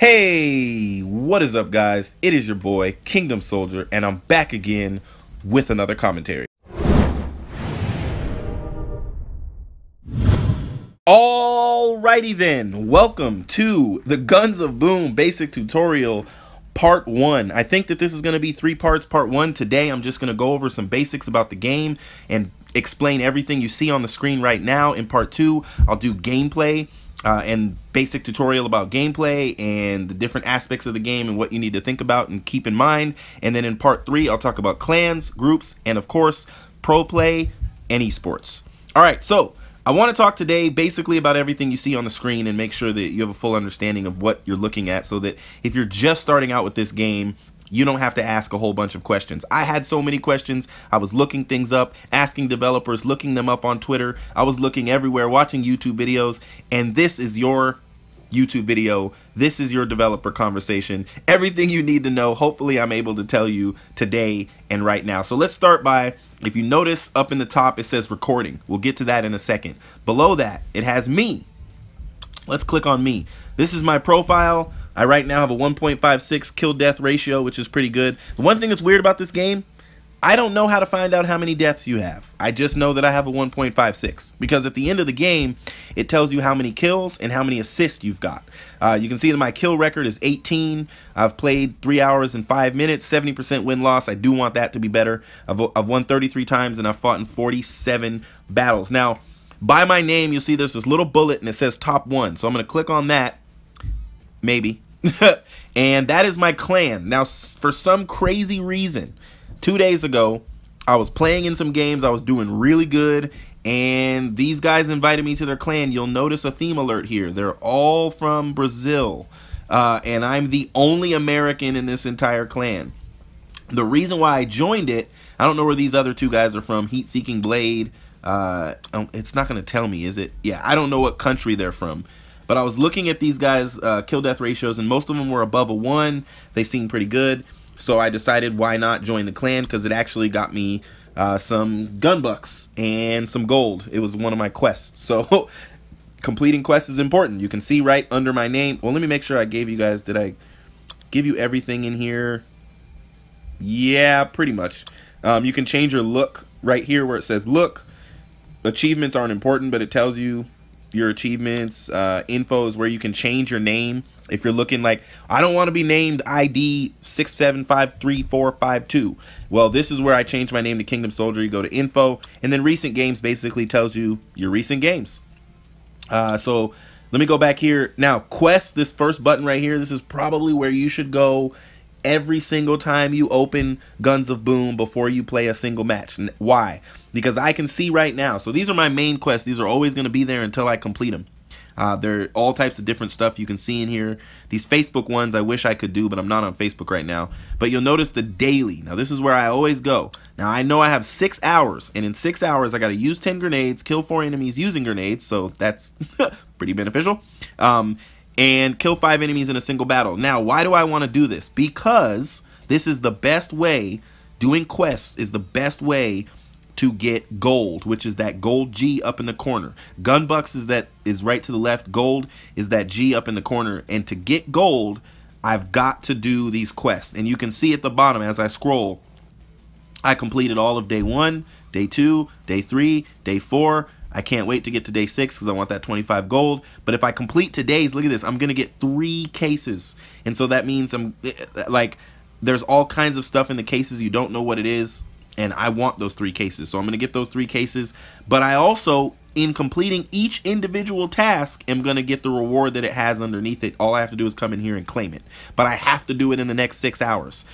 Hey, what is up, guys? It is your boy, Kingdom Soldier, and I'm back again with another commentary. Alrighty then, welcome to the Guns of Boom basic tutorial part 1. I think that this is going to be 3 parts. Part 1, today I'm just going to go over some basics about the game and explain everything you see on the screen right now. In part 2, I'll do gameplay and basic tutorial about gameplay and the different aspects of the game and what you need to think about and keep in mind. And then in part 3, I'll talk about clans, groups, and of course, pro play and esports. Alright, so I want to talk today basically about everything you see on the screen and make sure that you have a full understanding of what you're looking at, so that if you're just starting out with this game, you don't have to ask a whole bunch of questions. I had so many questions. I was looking things up, asking developers, looking them up on Twitter. I was looking everywhere, watching YouTube videos, and this is your YouTube video. This is your developer conversation. Everything you need to know, hopefully I'm able to tell you today and right now. So let's start by, if you notice up in the top, it says recording. We'll get to that in a second. Below that, it has me. Let's click on me. This is my profile. I right now have a 1.56 kill death ratio, which is pretty good. The one thing that's weird about this game, I don't know how to find out how many deaths you have. I just know that I have a 1.56 because at the end of the game, it tells you how many kills and how many assists you've got. You can see that my kill record is 18. I've played 3 hours and 5 minutes, 70% win-loss. I do want that to be better. I've won 33 times and I've fought in 47 battles. Now, by my name, you'll see there's this little bullet and it says top 1. So I'm going to click on that. Maybe. And that is my clan. Now, for some crazy reason, 2 days ago, I was playing in some games. I was doing really good, and these guys invited me to their clan. You'll notice a theme alert here. They're all from Brazil, and I'm the only American in this entire clan. The reason why I joined it, I don't know where these other 2 guys are from. Heat Seeking Blade. It's not going to tell me, is it? Yeah, I don't know what country they're from. But I was looking at these guys' kill death ratios, and most of them were above a 1. They seemed pretty good. So I decided why not join the clan, because it actually got me some gun bucks and some gold. It was one of my quests. So completing quests is important. You can see right under my name. Well, let me make sure I gave you guys, did I give you everything in here? Yeah, pretty much. You can change your look right here where it says look. Achievements aren't important, but it tells you your achievements. Info is where you can change your name. If you're looking like, I don't want to be named ID 6753452. Well, this is where I changed my name to Kingdom Soldier. You go to info, and then recent games basically tells you your recent games. So let me go back here. Now, quest, this first button right here, this is probably where you should go every single time you open Guns of Boom before you play a single match. Why? Because I can see right now. So these are my main quests. These are always going to be there until I complete them. There are all types of different stuff you can see in here. These Facebook ones I wish I could do, but I'm not on Facebook right now. But you'll notice the daily. Now this is where I always go. Now I know I have 6 hours, and in 6 hours I got to use 10 grenades, kill 4 enemies using grenades, so that's pretty beneficial. And kill 5 enemies in a single battle. Now, why do I want to do this? Because this is the best way, doing quests is the best way to get gold, which is that gold G up in the corner. Gun bucks is right to the left. Gold is that G up in the corner. And to get gold, I've got to do these quests. And you can see at the bottom as I scroll, I completed all of day 1, day 2, day 3, day 4. I can't wait to get to day 6 because I want that 25 gold. But if I complete today's, look at this, I'm going to get 3 cases. And so that means there's all kinds of stuff in the cases. You don't know what it is. And I want those 3 cases. So I'm going to get those 3 cases. But I also, in completing each individual task, am going to get the reward that it has underneath it. All I have to do is come in here and claim it. But I have to do it in the next 6 hours.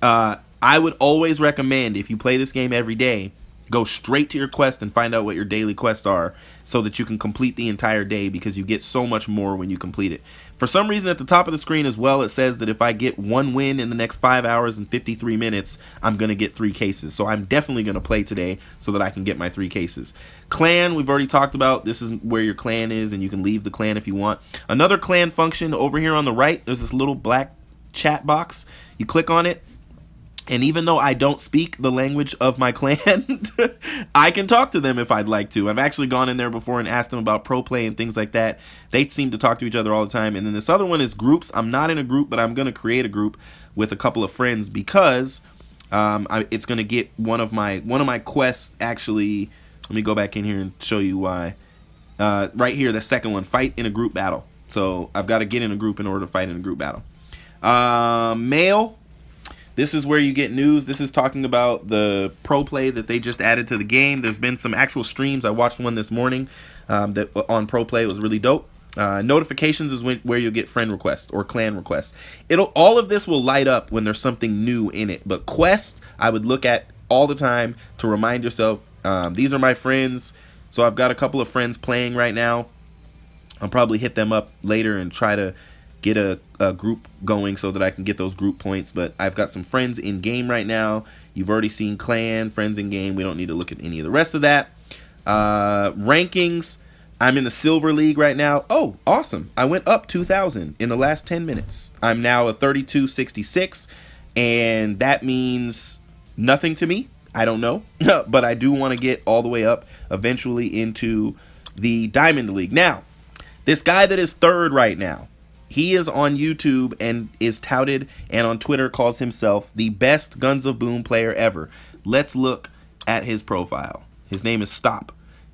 I would always recommend, if you play this game every day, go straight to your quest and find out what your daily quests are so that you can complete the entire day, because you get so much more when you complete it. For some reason at the top of the screen as well, it says that if I get 1 win in the next 5 hours and 53 minutes, I'm going to get 3 cases. So I'm definitely going to play today so that I can get my 3 cases. Clan, we've already talked about. This is where your clan is, and you can leave the clan if you want. Another clan function over here on the right, there's this little black chat box. You click on it. And even though I don't speak the language of my clan, I can talk to them if I'd like to. I've actually gone in there before and asked them about pro play and things like that. They seem to talk to each other all the time. And then this other one is groups. I'm not in a group, but I'm going to create a group with a couple of friends because it's going to get one of my quests. Actually, let me go back in here and show you why. Right here, the second one, fight in a group battle. So I've got to get in a group in order to fight in a group battle. Mail. This is where you get news. This is talking about the pro play that they just added to the game. There's been some actual streams. I watched one this morning that on pro play. It was really dope. Notifications is where you'll get friend requests or clan requests. All of this will light up when there's something new in it. But quests, I would look at all the time to remind yourself, these are my friends. So I've got a couple of friends playing right now. I'll probably hit them up later and try to get a group going so that I can get those group points. But I've got some friends in game right now. You've already seen clan, friends in game. We don't need to look at any of the rest of that. Rankings. I'm in the silver league right now. Oh, awesome. I went up 2,000 in the last 10 minutes. I'm now a 3266, and that means nothing to me. I don't know, but I do want to get all the way up eventually into the Diamond League. Now, this guy that is third right now, he is on YouTube and is touted, and on Twitter calls himself the best Guns of Boom player ever. Let's look at his profile. His name is Stop.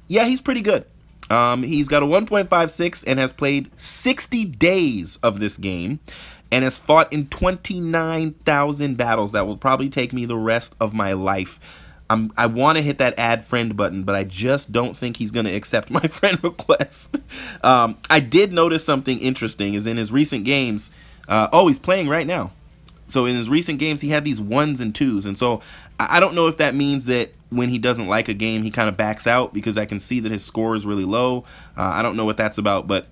Yeah, he's pretty good. He's got a 1.56 and has played 60 days of this game and has fought in 29,000 battles. That will probably take me the rest of my life. I want to hit that add friend button, but I just don't think he's going to accept my friend request. I did notice something interesting is in his recent games. Oh, he's playing right now. So in his recent games, he had these 1s and 2s. And so I don't know if that means that when he doesn't like a game, he kind of backs out, because I can see that his score is really low. I don't know what that's about, but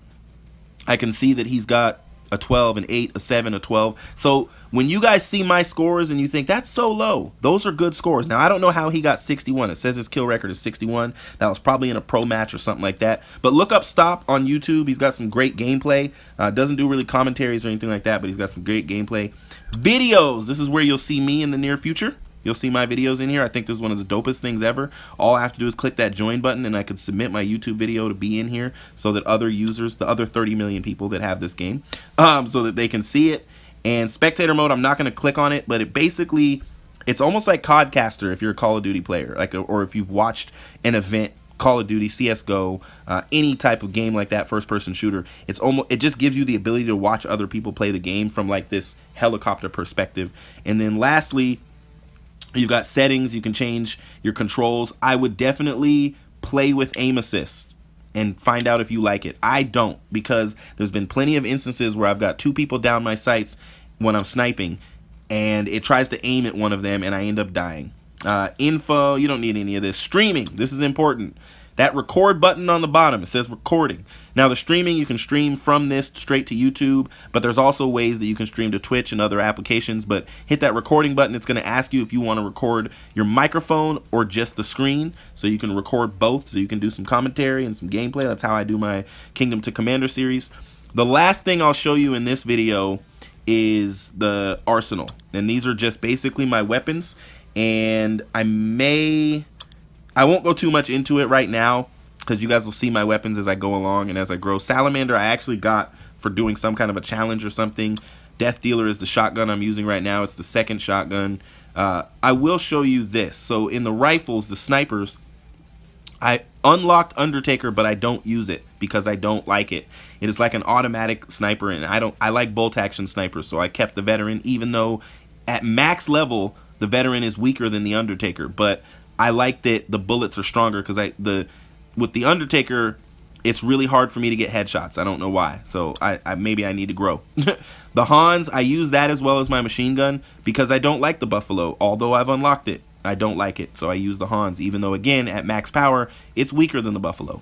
I can see that he's got a 12, an 8, a 7, a 12. So when you guys see my scores and you think that's so low, those are good scores. Now, I don't know how he got 61. It says his kill record is 61. That was probably in a pro match or something like that. But look up Stop on YouTube. He's got some great gameplay. Doesn't do really commentaries or anything like that, but he's got some great gameplay. Videos. This is where you'll see me in the near future. You'll see my videos in here. I think this is one of the dopest things ever. All I have to do is click that join button and I could submit my YouTube video to be in here so that other users, the other 30 million people that have this game, so that they can see it. And Spectator Mode, I'm not going to click on it, but it basically, it's almost like Codcaster if you're a Call of Duty player, or if you've watched an event, Call of Duty, CSGO, any type of game like that, first-person shooter. It just gives you the ability to watch other people play the game from like this helicopter perspective. And then lastly, you've got settings. You can change your controls. I would definitely play with aim assist and find out if you like it. I don't, because there's been plenty of instances where I've got 2 people down my sights when I'm sniping, and it tries to aim at one of them, and I end up dying. Info, you don't need any of this. Streaming, this is important. That record button on the bottom, it says recording. Now the streaming, you can stream from this straight to YouTube, but there's also ways that you can stream to Twitch and other applications. But hit that recording button. It's going to ask you if you want to record your microphone or just the screen. So you can record both, so you can do some commentary and some gameplay. That's how I do my Kingdom to Commander series. The last thing I'll show you in this video is the arsenal. And these are just basically my weapons. And I won't go too much into it right now, because you guys will see my weapons as I go along and as I grow. Salamander I actually got for doing some kind of a challenge or something. Death Dealer is the shotgun I'm using right now. It's the second shotgun. I will show you this. So in the rifles, the snipers, I unlocked Undertaker, but I don't use it because I don't like it. It is like an automatic sniper, and I like bolt action snipers, so I kept the veteran, even though at max level the veteran is weaker than the Undertaker. But I like that the bullets are stronger, because with the Undertaker, it's really hard for me to get headshots. I don't know why. So maybe I need to grow. The Hans, I use that as well as my machine gun because I don't like the Buffalo. Although I've unlocked it, I don't like it. So I use the Hans, even though again at max power it's weaker than the Buffalo.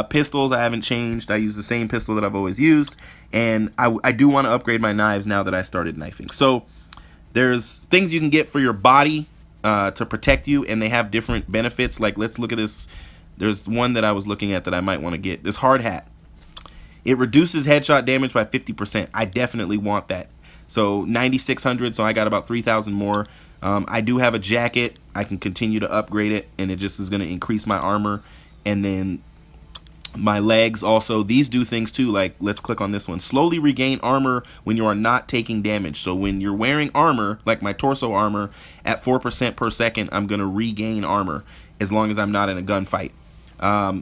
Pistols, I haven't changed. I use the same pistol that I've always used, and I do want to upgrade my knives now that I started knifing. So there's things you can get for your body to protect you, and they have different benefits. Like, let's look at this. There's one that I was looking at that I might want to get. This hard hat. It reduces headshot damage by 50%. I definitely want that. So 9,600, so I got about 3,000 more. I do have a jacket. I can continue to upgrade it, and it just is going to increase my armor. And then my legs also, these do things too, like let's click on this one. Slowly regain armor when you are not taking damage. So when you're wearing armor, like my torso armor, at 4% per second, I'm going to regain armor as long as I'm not in a gunfight.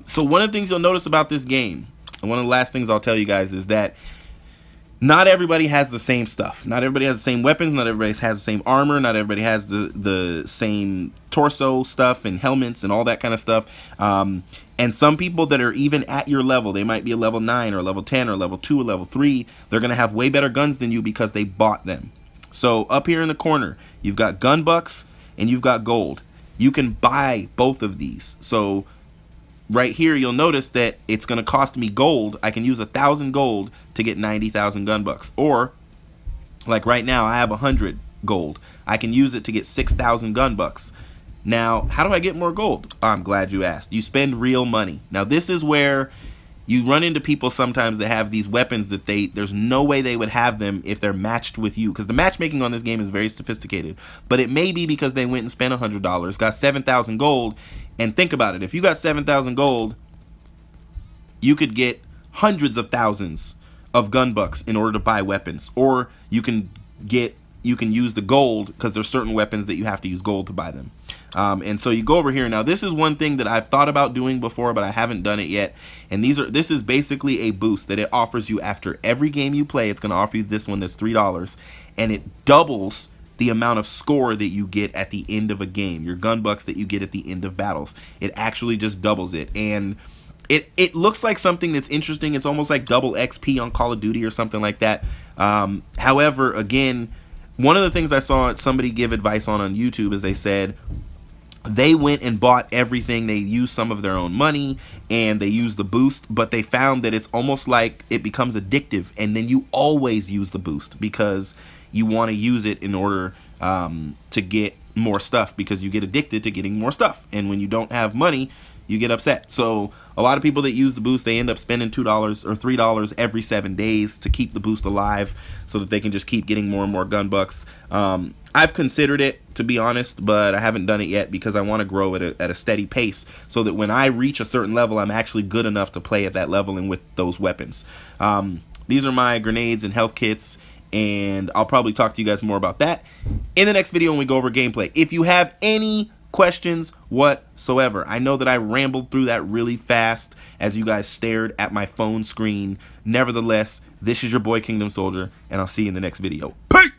So one of the things you'll notice about this game, and one of the last things I'll tell you guys, is that not everybody has the same stuff. Not everybody has the same weapons. Not everybody has the same armor. Not everybody has the same torso stuff and helmets and all that kind of stuff. And some people that are even at your level, they might be a level 9 or level 10 or level 2 or level 3, they're going to have way better guns than you because they bought them. So up here in the corner, you've got gun bucks and you've got gold. You can buy both of these. So right here, you'll notice that it's going to cost me gold. I can use 1,000 gold to get 90,000 gun bucks. Or, like right now, I have 100 gold. I can use it to get 6,000 gun bucks. Now, how do I get more gold? Oh, I'm glad you asked. You spend real money. Now, this is where you run into people sometimes that have these weapons that there's no way they would have them if they're matched with you, because the matchmaking on this game is very sophisticated. But it may be because they went and spent $100, got 7,000 gold, and think about it. If you got 7,000 gold, you could get hundreds of thousands of gun bucks in order to buy weapons, or you can use the gold because there's certain weapons that you have to use gold to buy them. And so you go over here. Now this is one thing that I've thought about doing before, but I haven't done it yet. And this is basically a boost that it offers you after every game you play. It's going to offer you this one that's $3, and it doubles the amount of score that you get at the end of a game. Your gun bucks that you get at the end of battles. It actually just doubles it. And it looks like something that's interesting. It's almost like double XP on Call of Duty or something like that. However, again, one of the things I saw somebody give advice on YouTube is they said they went and bought everything. They used some of their own money and they used the boost, but they found that it's almost like it becomes addictive, and then you always use the boost because you want to use it in order to get more stuff, because you get addicted to getting more stuff, and when you don't have money, you get upset. So a lot of people that use the boost, they end up spending $2 or $3 every 7 days to keep the boost alive so that they can just keep getting more and more gun bucks. I've considered it, to be honest, but I haven't done it yet because I want to grow at a steady pace so that when I reach a certain level, I'm actually good enough to play at that level and with those weapons. These are my grenades and health kits, and I'll probably talk to you guys more about that in the next video when we go over gameplay. If you have any questions whatsoever, I know that I rambled through that really fast as you guys stared at my phone screen. Nevertheless, this is your boy Kingdom Soldier, and I'll see you in the next video. Peace!